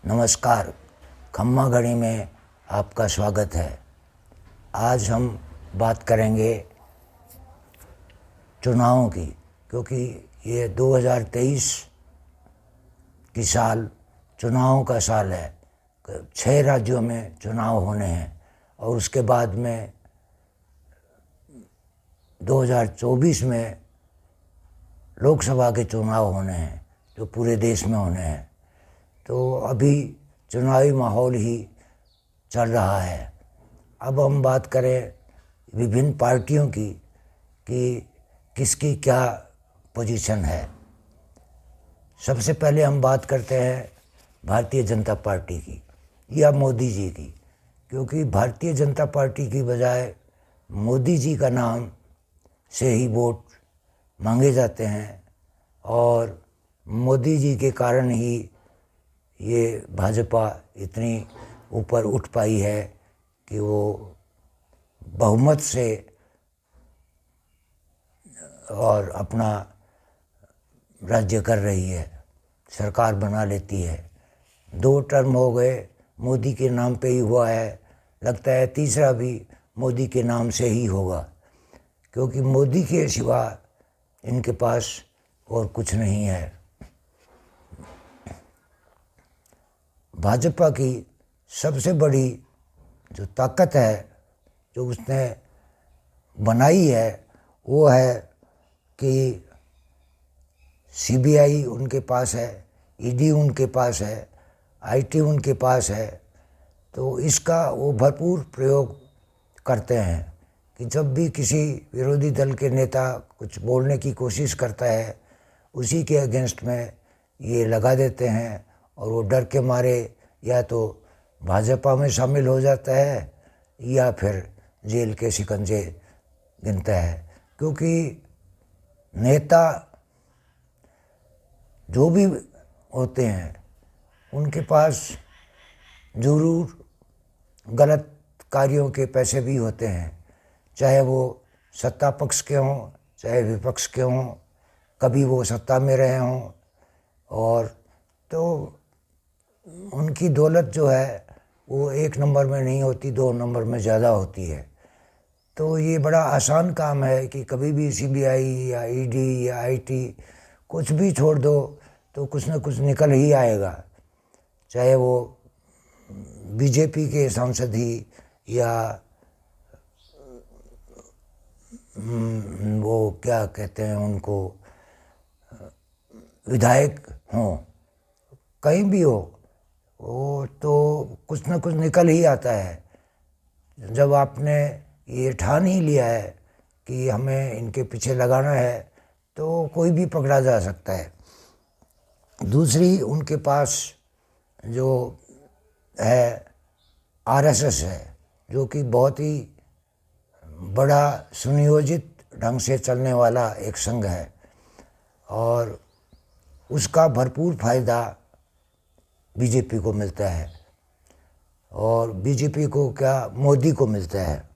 नमस्कार। खम्मा घड़ी में आपका स्वागत है। आज हम बात करेंगे चुनावों की, क्योंकि ये 2023 की साल चुनावों का साल है। 6 राज्यों में चुनाव होने हैं और उसके बाद में 2024 में लोकसभा के चुनाव होने हैं जो पूरे देश में होने हैं। तो अभी चुनावी माहौल ही चल रहा है। अब हम बात करें विभिन्न पार्टियों की कि किसकी क्या पोजीशन है। सबसे पहले हम बात करते हैं भारतीय जनता पार्टी की या मोदी जी की, क्योंकि भारतीय जनता पार्टी की बजाय मोदी जी का नाम से ही वोट मांगे जाते हैं और मोदी जी के कारण ही ये भाजपा इतनी ऊपर उठ पाई है कि वो बहुमत से और अपना राज्य कर रही है, सरकार बना लेती है। 2 टर्म हो गए मोदी के नाम पे ही हुआ है, लगता है तीसरा भी मोदी के नाम से ही होगा, क्योंकि मोदी के सिवा इनके पास और कुछ नहीं है। भाजपा की सबसे बड़ी जो ताकत है जो उसने बनाई है वो है कि सीबीआई उनके पास है, ईडी उनके पास है, आईटी उनके पास है। तो इसका वो भरपूर प्रयोग करते हैं कि जब भी किसी विरोधी दल के नेता कुछ बोलने की कोशिश करता है उसी के अगेंस्ट में ये लगा देते हैं और वो डर के मारे या तो भाजपा में शामिल हो जाता है या फिर जेल के शिकंजे गिनता है। क्योंकि नेता जो भी होते हैं उनके पास ज़रूर गलत कार्यों के पैसे भी होते हैं, चाहे वो सत्ता पक्ष के हों चाहे विपक्ष के हों, कभी वो सत्ता में रहे हों। और तो उनकी दौलत जो है वो 1 नंबर में नहीं होती, 2 नंबर में ज़्यादा होती है। तो ये बड़ा आसान काम है कि कभी भी सीबीआई या ईडी या आईटी कुछ भी छोड़ दो तो कुछ न कुछ निकल ही आएगा, चाहे वो बीजेपी के सांसद ही या वो क्या कहते हैं उनको विधायक हों, कहीं भी हो, वो तो कुछ न कुछ निकल ही आता है। जब आपने ये ठान ही लिया है कि हमें इनके पीछे लगाना है तो कोई भी पकड़ा जा सकता है। दूसरी उनके पास जो है आरएसएस है, जो कि बहुत ही बड़ा सुनियोजित ढंग से चलने वाला एक संघ है और उसका भरपूर फायदा बीजेपी को मिलता है और बीजेपी को क्या मोदी को मिलता है।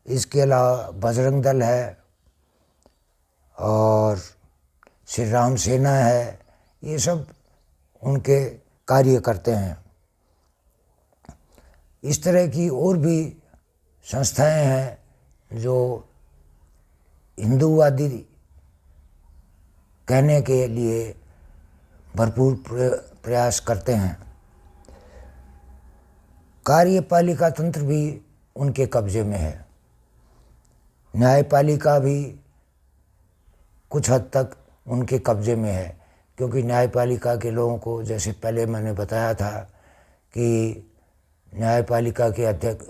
इसके अलावा बजरंग दल है और श्री राम सेना है, ये सब उनके कार्य करते हैं। इस तरह की और भी संस्थाएं हैं जो हिंदूवादी कहने के लिए भरपूर प्रयास करते हैं। कार्यपालिका तंत्र भी उनके कब्जे में है, न्यायपालिका भी कुछ हद तक उनके कब्जे में है, क्योंकि न्यायपालिका के लोगों को, जैसे पहले मैंने बताया था कि न्यायपालिका के अध्यक्ष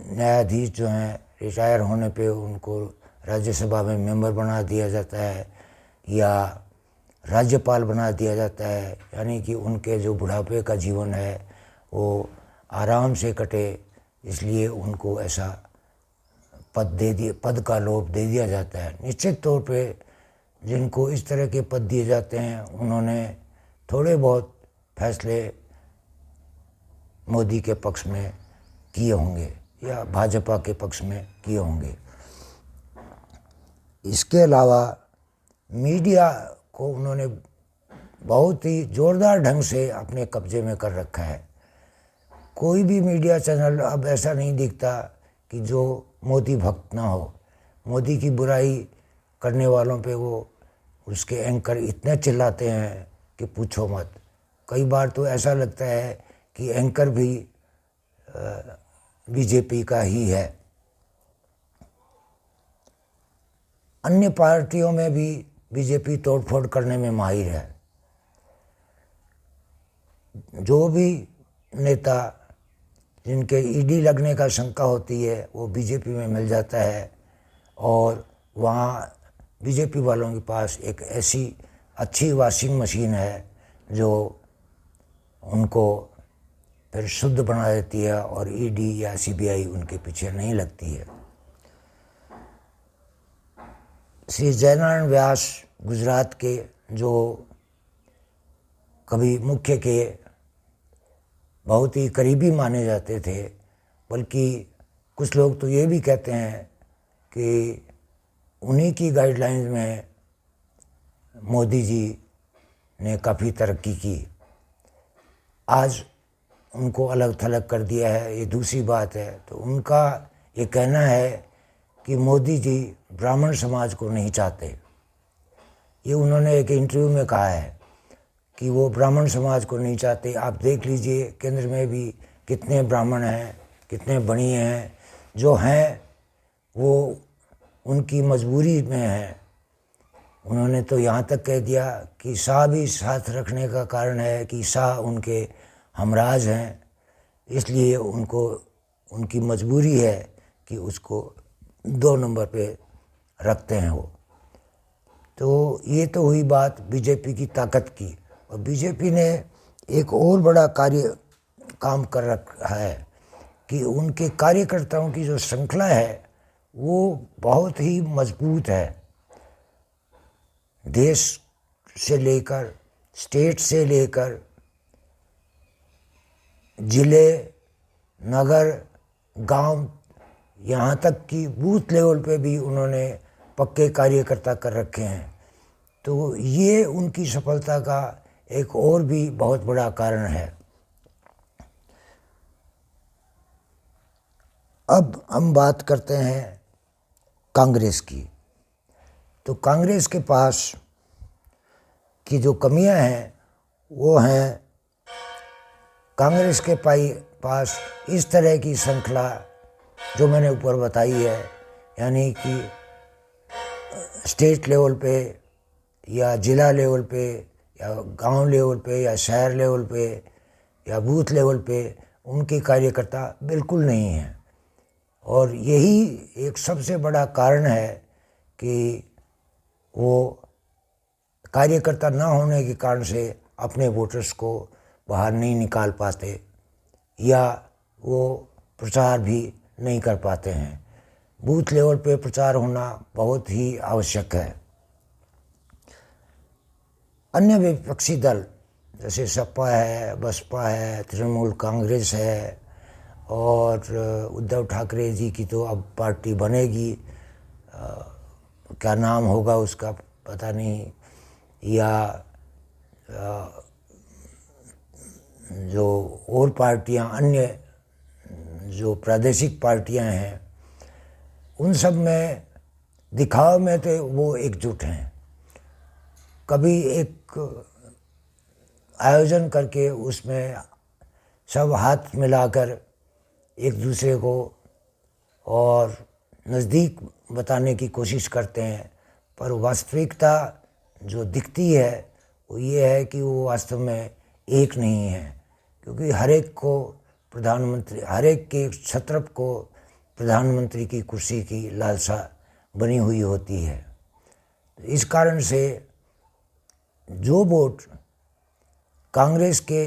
न्यायाधीश जो हैं रिटायर होने पे उनको राज्यसभा में मेंबर बना दिया जाता है या राज्यपाल बना दिया जाता है, यानी कि उनके जो बुढ़ापे का जीवन है वो आराम से कटे, इसलिए उनको ऐसा पद का लोभ दे दिया जाता है। निश्चित तौर पे जिनको इस तरह के पद दिए जाते हैं उन्होंने थोड़े बहुत फैसले मोदी के पक्ष में किए होंगे या भाजपा के पक्ष में किए होंगे। इसके अलावा मीडिया को उन्होंने बहुत ही ज़ोरदार ढंग से अपने कब्जे में कर रखा है। कोई भी मीडिया चैनल अब ऐसा नहीं दिखता कि जो मोदी भक्त ना हो। मोदी की बुराई करने वालों पे वो उसके एंकर इतने चिल्लाते हैं कि पूछो मत। कई बार तो ऐसा लगता है कि एंकर भी बीजेपी का ही है। अन्य पार्टियों में भी बीजेपी तोड़फोड़ करने में माहिर है। जो भी नेता जिनके ईडी लगने का शंका होती है वो बीजेपी में मिल जाता है, और वहाँ बीजेपी वालों के पास एक ऐसी अच्छी वॉशिंग मशीन है जो उनको फिर शुद्ध बना देती है और ईडी या सीबीआई उनके पीछे नहीं लगती है। श्री जयनारायण व्यास गुजरात के जो कभी मुख्य के बहुत ही करीबी माने जाते थे, बल्कि कुछ लोग तो ये भी कहते हैं कि उन्हीं की गाइडलाइंस में मोदी जी ने काफ़ी तरक्की की। आज उनको अलग थलग कर दिया है, ये दूसरी बात है। तो उनका ये कहना है कि मोदी जी ब्राह्मण समाज को नहीं चाहते। ये उन्होंने एक इंटरव्यू में कहा है कि वो ब्राह्मण समाज को नहीं चाहते। आप देख लीजिए केंद्र में भी कितने ब्राह्मण हैं, कितने बणिए हैं। जो हैं वो उनकी मजबूरी में हैं। उन्होंने तो यहाँ तक कह दिया कि शाह भी साथ रखने का कारण है कि शाह उनके हमराज हैं, इसलिए उनको उनकी मजबूरी है कि उसको 2 नंबर पे रखते हैं वो। तो ये तो हुई बात बीजेपी की ताकत की। और बीजेपी ने एक और बड़ा काम कर रखा है कि उनके कार्यकर्ताओं की जो श्रृंखला है वो बहुत ही मजबूत है। देश से लेकर, स्टेट से लेकर, जिले, नगर, गांव, यहाँ तक कि बूथ लेवल पे भी उन्होंने पक्के कार्यकर्ता कर रखे हैं। तो ये उनकी सफलता का एक और भी बहुत बड़ा कारण है। अब हम बात करते हैं कांग्रेस की। तो कांग्रेस के पास की जो कमियां हैं वो हैं, कांग्रेस के पास इस तरह की श्रृंखला जो मैंने ऊपर बताई है, यानी कि स्टेट लेवल पे या ज़िला लेवल पे या गांव लेवल पे या शहर लेवल पे या बूथ लेवल पे उनके कार्यकर्ता बिल्कुल नहीं हैं। और यही एक सबसे बड़ा कारण है कि वो कार्यकर्ता ना होने के कारण से अपने वोटर्स को बाहर नहीं निकाल पाते या वो प्रचार भी नहीं कर पाते हैं। बूथ लेवल पे प्रचार होना बहुत ही आवश्यक है। अन्य विपक्षी दल जैसे सपा है, बसपा है, तृणमूल कांग्रेस है, और उद्धव ठाकरे जी की तो अब पार्टी बनेगी, क्या नाम होगा उसका पता नहीं, या जो और पार्टियां, अन्य जो प्रादेशिक पार्टियां हैं, उन सब में दिखाव में तो वो एकजुट हैं। कभी एक आयोजन करके उसमें सब हाथ मिलाकर एक दूसरे को और नज़दीक बताने की कोशिश करते हैं, पर वास्तविकता जो दिखती है वो ये है कि वो वास्तव में एक नहीं है। क्योंकि हर एक को प्रधानमंत्री, हर एक के छत्रप को प्रधानमंत्री की कुर्सी की लालसा बनी हुई होती है। इस कारण से जो वोट कांग्रेस के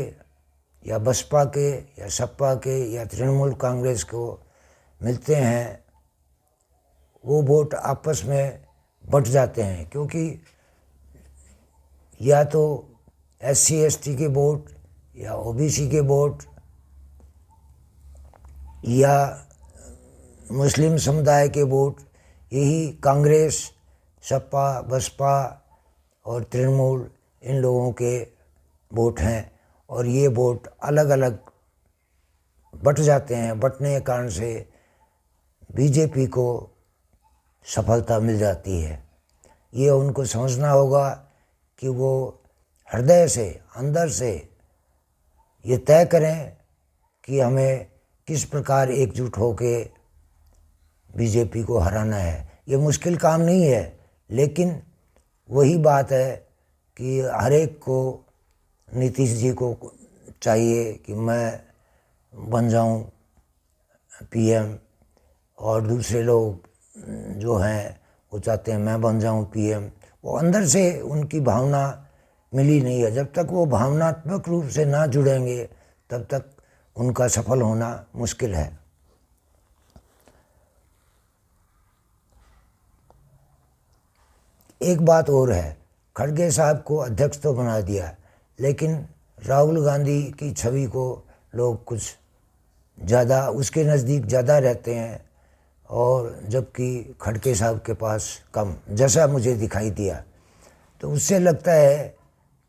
या बसपा के या सपा के या तृणमूल कांग्रेस को मिलते हैं, वो वोट आपस में बंट जाते हैं। क्योंकि या तो SC ST के वोट या OBC के वोट या मुस्लिम समुदाय के वोट, यही कांग्रेस, सपा, बसपा और तृणमूल इन लोगों के वोट हैं। और ये वोट अलग अलग बट जाते हैं, बटने के कारण से बीजेपी को सफलता मिल जाती है। ये उनको समझना होगा कि वो हृदय से, अंदर से ये तय करें कि हमें किस प्रकार एकजुट होके बीजेपी को हराना है। ये मुश्किल काम नहीं है, लेकिन वही बात है कि हर एक को, नीतीश जी को चाहिए कि मैं बन जाऊं पीएम, और दूसरे लोग जो हैं वो चाहते हैं मैं बन जाऊं पीएम। वो अंदर से उनकी भावना मिली नहीं है। जब तक वो भावनात्मक रूप से ना जुड़ेंगे तब तक उनका सफल होना मुश्किल है। एक बात और है, खड़गे साहब को अध्यक्ष तो बना दिया, लेकिन राहुल गांधी की छवि को लोग कुछ ज़्यादा उसके नज़दीक ज़्यादा रहते हैं, और जबकि खड़गे साहब के पास कम, जैसा मुझे दिखाई दिया। तो उससे लगता है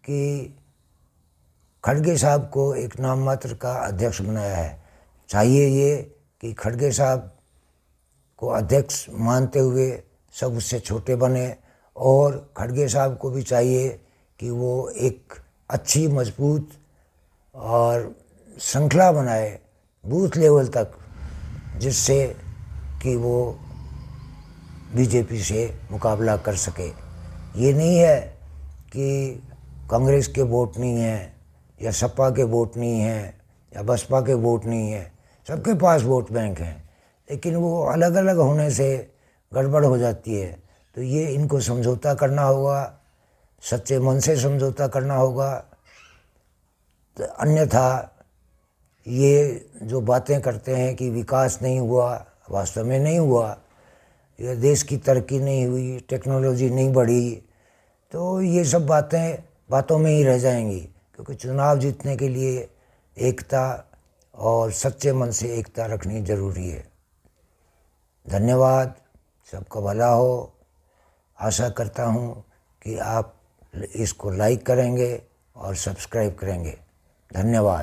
कि खड़गे साहब को एक नाम मात्र का अध्यक्ष बनाया है। चाहिए ये कि खड़गे साहब को अध्यक्ष मानते हुए सब उससे छोटे बने, और खड़गे साहब को भी चाहिए कि वो एक अच्छी मजबूत और श्रृंखला बनाए बूथ लेवल तक, जिससे कि वो बीजेपी से मुकाबला कर सके। ये नहीं है कि कांग्रेस के वोट नहीं हैं, या सपा के वोट नहीं हैं, या बसपा के वोट नहीं हैं। सबके पास वोट बैंक हैं, लेकिन वो अलग अलग होने से गड़बड़ हो जाती है। तो ये इनको समझौता करना होगा, सच्चे मन से समझौता करना होगा। तो अन्यथा ये जो बातें करते हैं कि विकास नहीं हुआ, वास्तव में नहीं हुआ, या देश की तरक्की नहीं हुई, टेक्नोलॉजी नहीं बढ़ी, तो ये सब बातें बातों में ही रह जाएंगी। क्योंकि चुनाव जीतने के लिए एकता और सच्चे मन से एकता रखनी ज़रूरी है। धन्यवाद, सबका भला हो। आशा करता हूँ कि आप इसको लाइक करेंगे और सब्सक्राइब करेंगे। धन्यवाद।